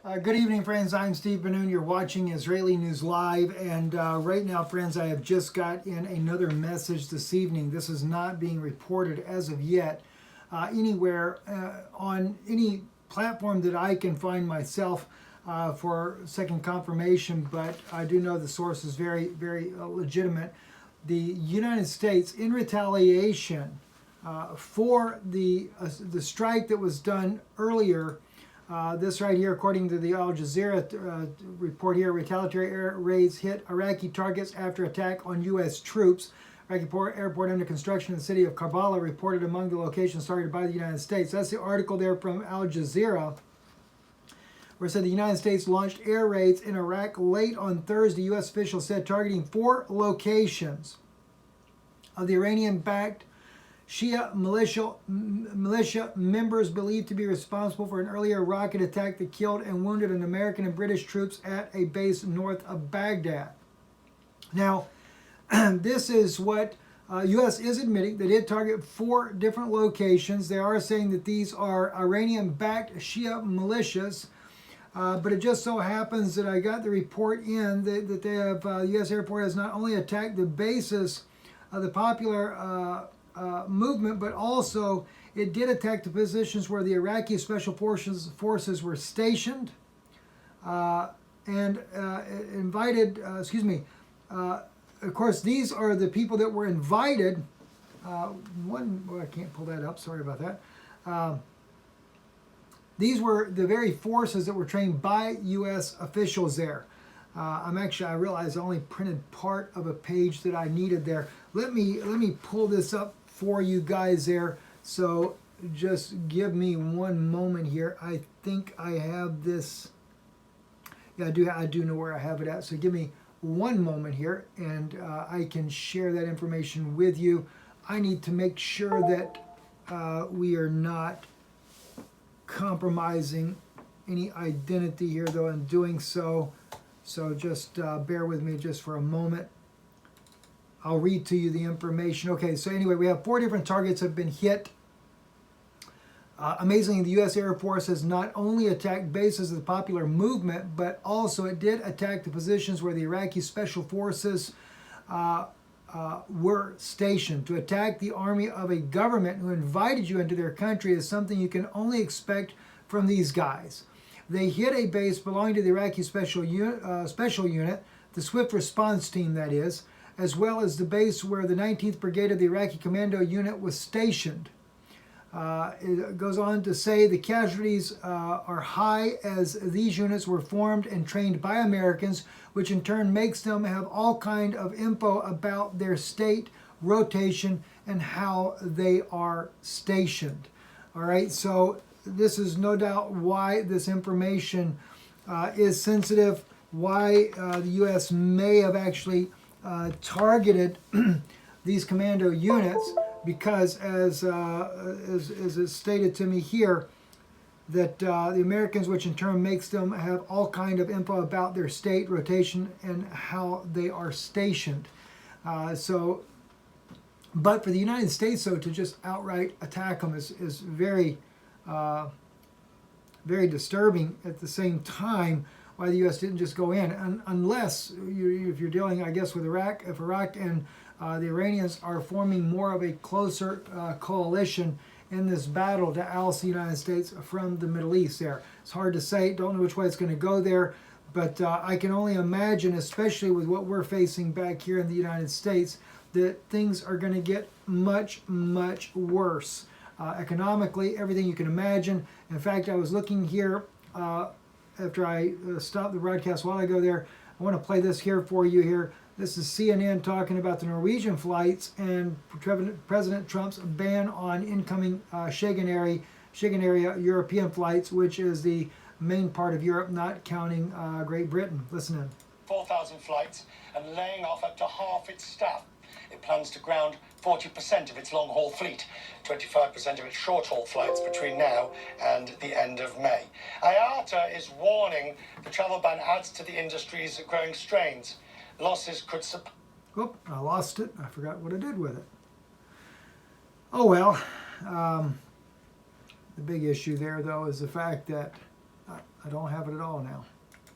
Good evening, friends. I'm Steve Benoon. You're watching Israeli News Live. And right now, friends, I have just got in another message this evening. This is not being reported as of yet anywhere on any platform that I can find myself for second confirmation, but I do know the source is very, very legitimate. The United States, in retaliation for the strike that was done earlier, this right here, according to the Al Jazeera report here, retaliatory air raids hit Iraqi targets after attack on U.S. troops. Iraqi airport under construction in the city of Karbala reported among the locations targeted by the United States. That's the article there from Al Jazeera, where it said the United States launched air raids in Iraq late on Thursday. U.S. officials said targeting 4 locations of the Iranian-backed Shia militia members believed to be responsible for an earlier rocket attack that killed and wounded an American and British troops at a base north of Baghdad. Now, this is what U.S. is admitting. They did target 4 different locations. They are saying that these are Iranian-backed Shia militias, but it just so happens that I got the report in that they have, U.S. Airport has not only attacked the bases of the popular movement, but also it did attack the positions where the Iraqi Special Forces were stationed and invited, of course, these are the people that were invited. I can't pull that up, sorry about that. These were the very forces that were trained by U.S. officials there. I realized I only printed part of a page that I needed there. Let me pull this up for you guys there. So just give me one moment here. I think I have this. Yeah, I do know where I have it at. So give me one moment here, and I can share that information with you. I need to make sure that we are not compromising any identity here, though, in doing so. So just bear with me just for a moment. I'll read to you the information. Okay, so anyway, we have 4 different targets have been hit. Amazingly, the U.S. Air Force has not only attacked bases of the popular movement, but also it did attack the positions where the Iraqi Special Forces were stationed. To attack the army of a government who invited you into their country is something you can only expect from these guys. They hit a base belonging to the Iraqi Special Unit, the Swift Response Team, that is, as well as the base where the 19th Brigade of the Iraqi Commando unit was stationed. It goes on to say the casualties are high as these units were formed and trained by Americans, which in turn makes them have all kind of info about their state, rotation, and how they are stationed. All right, so this is no doubt why this information is sensitive, why the U.S. may have actually targeted these commando units, because as is stated to me here, that the Americans, which in turn makes them have all kind of info about their state, rotation, and how they are stationed. But for the United States, though, to just outright attack them is very, very disturbing. At the same time, why the U.S. didn't just go in, unless if you're dealing, I guess, with Iraq, if Iraq and the Iranians are forming more of a closer coalition in this battle to oust the United States from the Middle East there. It's hard to say, don't know which way it's going to go there, but I can only imagine, especially with what we're facing back here in the United States, that things are going to get much, much worse. Economically, everything you can imagine. In fact, I was looking here after I stopped the broadcast a while ago there. I want to play this here for you here. This is CNN talking about the Norwegian flights and President Trump's ban on incoming Schengen area European flights, which is the main part of Europe, not counting Great Britain. Listen in. 4,000 flights and laying off up to half its staff. It plans to ground 40% of its long-haul fleet, 25% of its short-haul flights between now and the end of May. IATA is warning the travel ban adds to the industry's growing strains. Losses could... Oop, I lost it. I forgot what I did with it. Oh well. The big issue there, though, is the fact that I don't have it at all now.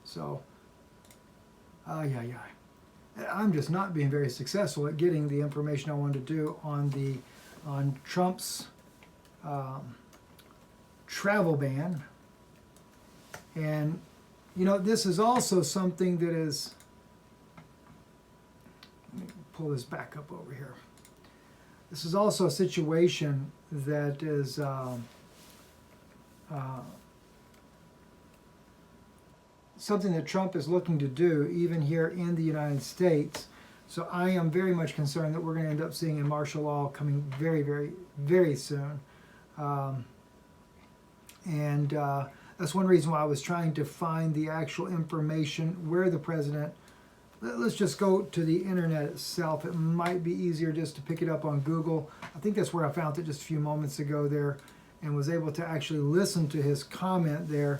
So, I'm just not being very successful at getting the information I wanted to do on Trump's travel ban. And you know, this is also something that is, let me pull this back up over here. This is also a situation that is something that Trump is looking to do even here in the United States. So I am very much concerned that we're going to end up seeing a martial law coming very, very, very soon. That's one reason why I was trying to find the actual information where the president, let's just go to the internet itself. It might be easier just to pick it up on Google. I think that's where I found it just a few moments ago there, and was able to actually listen to his comment there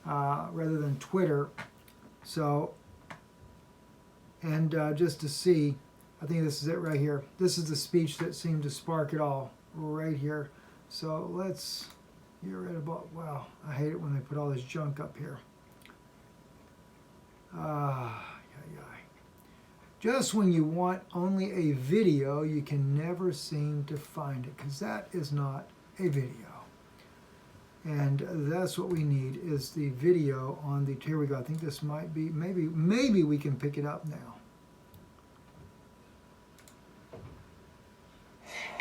rather than Twitter. So, and just to see, I think this is it right here. This is the speech that seemed to spark it all right here. So let's get rid of, wow, I hate it when they put all this junk up here. Just when you want only a video, you can never seem to find it, because that is not a video. And that's what we need, is the video on the, here we go, I think this might be, maybe we can pick it up now.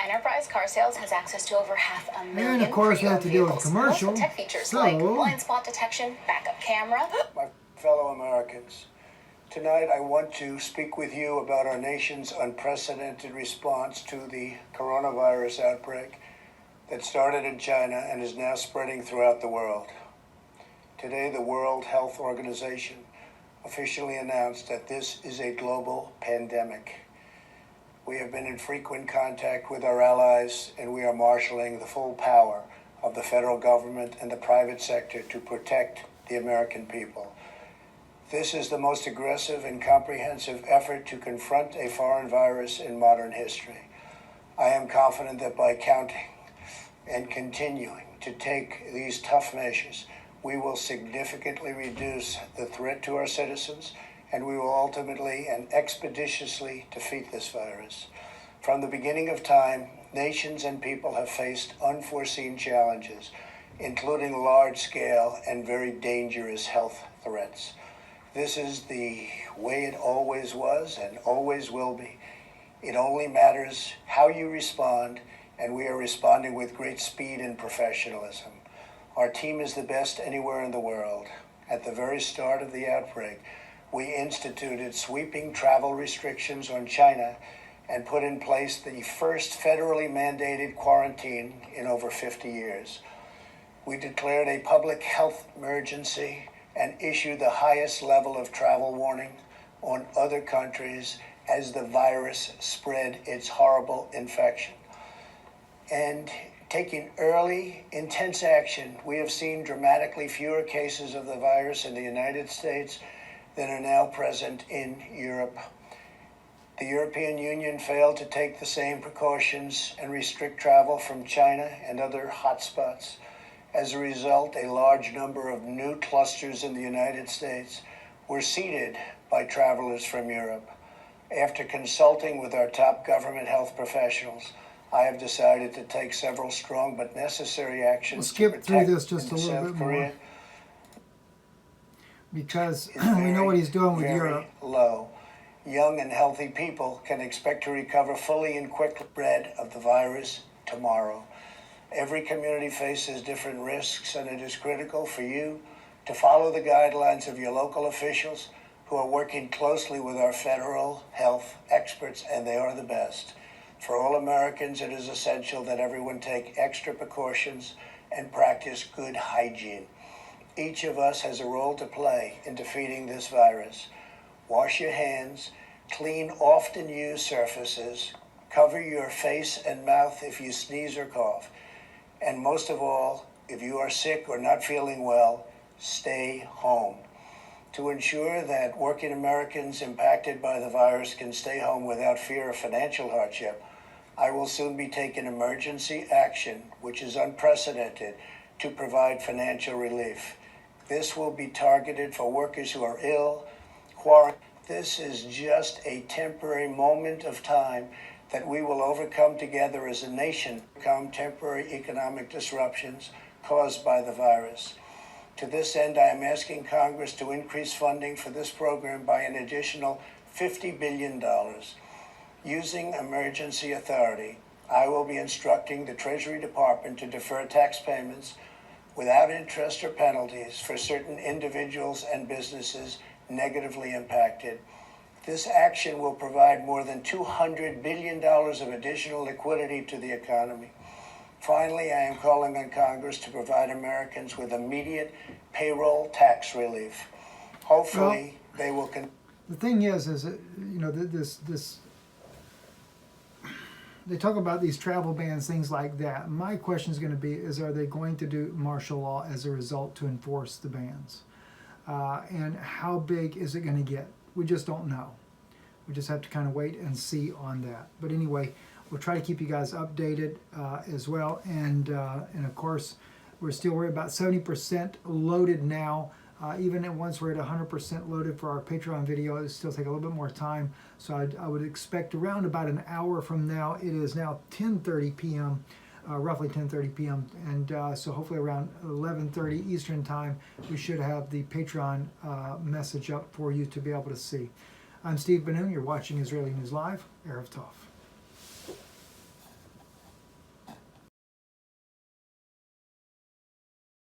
Enterprise Car Sales has access to over 500,000 And of course, we have to deal with commercial. Tech features So, like blind spot detection, backup camera. My fellow Americans, tonight I want to speak with you about our nation's unprecedented response to the coronavirus outbreak that started in China and is now spreading throughout the world. Today, the World Health Organization officially announced that this is a global pandemic. We have been in frequent contact with our allies, and we are marshaling the full power of the federal government and the private sector to protect the American people. This is the most aggressive and comprehensive effort to confront a foreign virus in modern history. I am confident that by counting and continuing to take these tough measures, we will significantly reduce the threat to our citizens, and we will ultimately and expeditiously defeat this virus. From the beginning of time, nations and people have faced unforeseen challenges, including large-scale and very dangerous health threats. This is the way it always was and always will be. It only matters how you respond, and we are responding with great speed and professionalism. Our team is the best anywhere in the world. At the very start of the outbreak, we instituted sweeping travel restrictions on China and put in place the first federally mandated quarantine in over 50 years. We declared a public health emergency and issued the highest level of travel warning on other countries as the virus spread its horrible infection. And taking early, intense action, we have seen dramatically fewer cases of the virus in the United States than are now present in Europe. The European Union failed to take the same precautions and restrict travel from China and other hotspots. As a result, a large number of new clusters in the United States were seeded by travelers from Europe. After consulting with our top government health professionals, I have decided to take several strong but necessary actions. We'll skip through this just a in little South bit Korea more, because we know what he's doing with Europe. Low. Young and healthy people can expect to recover fully and quickly spread of the virus tomorrow. Every community faces different risks, and it is critical for you to follow the guidelines of your local officials who are working closely with our federal health experts, and they are the best. For all Americans, it is essential that everyone take extra precautions and practice good hygiene. Each of us has a role to play in defeating this virus. Wash your hands, clean often used surfaces, cover your face and mouth if you sneeze or cough, and most of all, if you are sick or not feeling well, stay home. To ensure that working Americans impacted by the virus can stay home without fear of financial hardship, I will soon be taking emergency action, which is unprecedented, to provide financial relief. This will be targeted for workers who are ill, quarantined. This is just a temporary moment of time that we will overcome together as a nation, overcome temporary economic disruptions caused by the virus. To this end, I am asking Congress to increase funding for this program by an additional $50 billion. Using emergency authority, I will be instructing the Treasury Department to defer tax payments without interest or penalties for certain individuals and businesses negatively impacted. This action will provide more than $200 billion of additional liquidity to the economy. Finally, I am calling on Congress to provide Americans with immediate payroll tax relief. Hopefully, they will. The thing is that, you know, they talk about these travel bans, things like that. My question is going to be: are they going to do martial law as a result to enforce the bans? And how big is it going to get? We just don't know. We just have to kind of wait and see on that. But anyway, we'll try to keep you guys updated as well. And of course, we're still about 70% loaded now. Even once we're at 100% loaded for our Patreon video, it'll still take a little bit more time. So I would expect around about an hour from now. It is now 10:30 p.m., roughly 10:30 p.m. And so hopefully around 11:30 Eastern time, we should have the Patreon message up for you to be able to see. I'm Steve Benoon. You're watching Israeli News Live. Erev Tov.